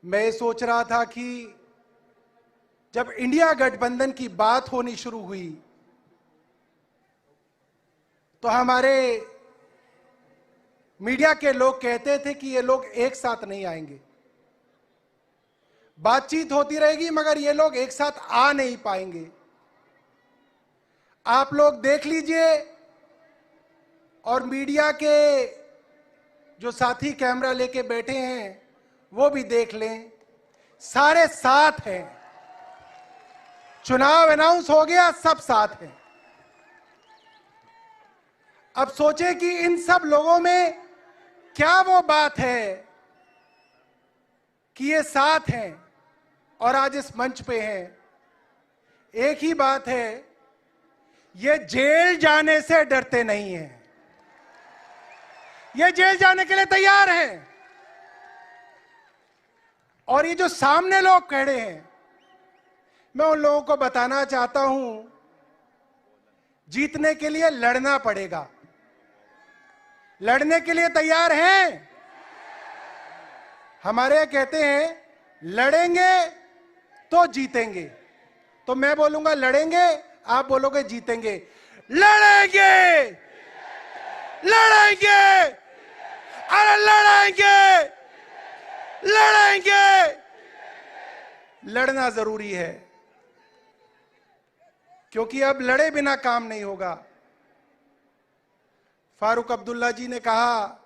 मैं ये सोच रहा था कि जब इंडिया गठबंधन की बात होनी शुरू हुई तो हमारे मीडिया के लोग कहते थे कि ये लोग एक साथ नहीं आएंगे, बातचीत होती रहेगी मगर ये लोग एक साथ आ नहीं पाएंगे। आप लोग देख लीजिए और मीडिया के जो साथी कैमरा लेके बैठे हैं वो भी देख लें, सारे साथ हैं। चुनाव अनाउंस हो गया, सब साथ हैं। अब सोचें कि इन सब लोगों में क्या वो बात है कि ये साथ हैं और आज इस मंच पे हैं। एक ही बात है, ये जेल जाने से डरते नहीं हैं, ये जेल जाने के लिए तैयार हैं। और ये जो सामने लोग खड़े हैं, मैं उन लोगों को बताना चाहता हूं, जीतने के लिए लड़ना पड़ेगा। लड़ने के लिए तैयार हैं? हमारे कहते हैं लड़ेंगे तो जीतेंगे। तो मैं बोलूंगा लड़ेंगे, आप बोलोगे जीतेंगे। लड़ेंगे, लड़ेंगे, अरे लड़ेंगे, लड़ेंगे। लड़ना जरूरी है क्योंकि अब लड़े बिना काम नहीं होगा। फारूक अब्दुल्ला जी ने कहा,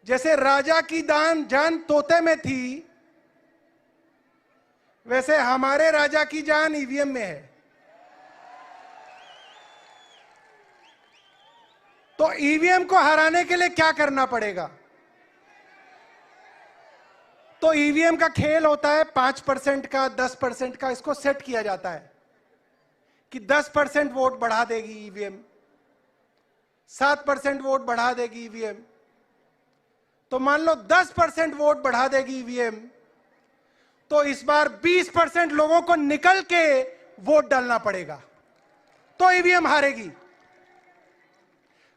जैसे राजा की जान तोते में थी, वैसे हमारे राजा की जान ईवीएम में है। तो ईवीएम को हराने के लिए क्या करना पड़ेगा? तो ईवीएम का खेल होता है 5% का, 10% का। इसको सेट किया जाता है कि 10% वोट बढ़ा देगी ईवीएम, 7% वोट बढ़ा देगी ईवीएम। तो मान लो 10% वोट बढ़ा देगी ईवीएम, तो इस बार 20% लोगों को निकल के वोट डालना पड़ेगा, तो ईवीएम हारेगी।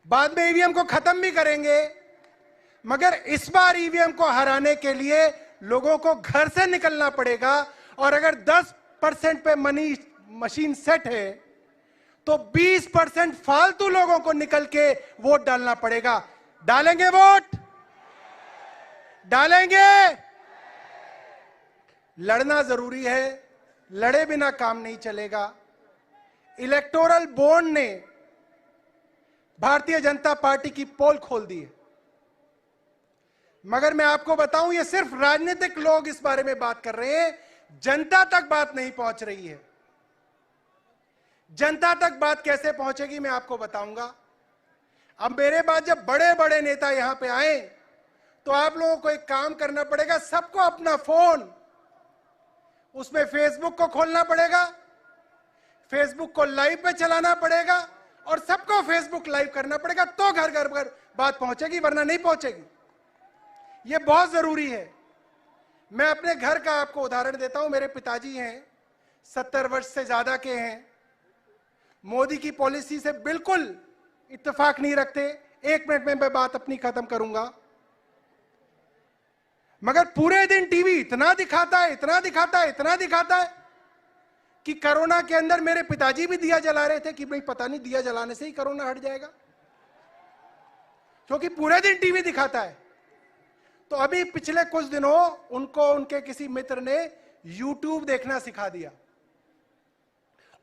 बाद में ईवीएम को खत्म भी करेंगे, मगर इस बार ईवीएम को हराने के लिए लोगों को घर से निकलना पड़ेगा। और अगर 10% पे मशीन सेट है तो 20% फालतू लोगों को निकल के वोट डालना पड़ेगा। डालेंगे वोट? डालेंगे? लड़ना जरूरी है, लड़े बिना काम नहीं चलेगा। इलेक्टोरल बॉन्ड ने भारतीय जनता पार्टी की पोल खोल दी है, मगर मैं आपको बताऊं, ये सिर्फ राजनीतिक लोग इस बारे में बात कर रहे हैं, जनता तक बात नहीं पहुंच रही है। जनता तक बात कैसे पहुंचेगी मैं आपको बताऊंगा। अब मेरे बाद जब बड़े बड़े नेता यहां पे आए तो आप लोगों को एक काम करना पड़ेगा, सबको अपना फोन, उसमें फेसबुक को खोलना पड़ेगा, फेसबुक को लाइव पे चलाना पड़ेगा और सबको फेसबुक लाइव करना पड़ेगा, तो घर घर पर बात पहुंचेगी, वरना नहीं पहुंचेगी। यह बहुत जरूरी है। मैं अपने घर का आपको उदाहरण देता हूं। मेरे पिताजी हैं, 70 वर्ष से ज्यादा के हैं, मोदी की पॉलिसी से बिल्कुल इत्तेफाक नहीं रखते। 1 मिनट में मैं बात अपनी खत्म करूंगा। मगर पूरे दिन टीवी इतना दिखाता है, इतना दिखाता है, इतना दिखाता है कि कोरोना के अंदर मेरे पिताजी भी दिया जला रहे थे कि भाई पता नहीं दिया जलाने से ही कोरोना हट जाएगा, क्योंकि पूरे दिन टीवी दिखाता है। तो अभी पिछले कुछ दिनों उनको उनके किसी मित्र ने यूट्यूब देखना सिखा दिया,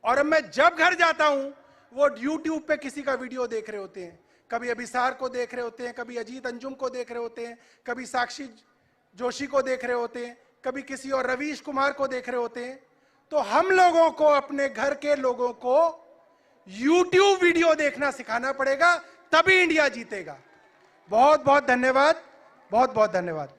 और अब मैं जब घर जाता हूं वो यूट्यूब पे किसी का वीडियो देख रहे होते हैं। कभी अभिसार को देख रहे होते हैं, कभी अजीत अंजुम को देख रहे होते हैं, कभी साक्षी जोशी को देख रहे होते हैं, कभी किसी और रवीश कुमार को देख रहे होते हैं। तो हम लोगों को, अपने घर के लोगों को यूट्यूब वीडियो देखना सिखाना पड़ेगा, तभी इंडिया जीतेगा। बहुत बहुत धन्यवाद, बहुत बहुत धन्यवाद।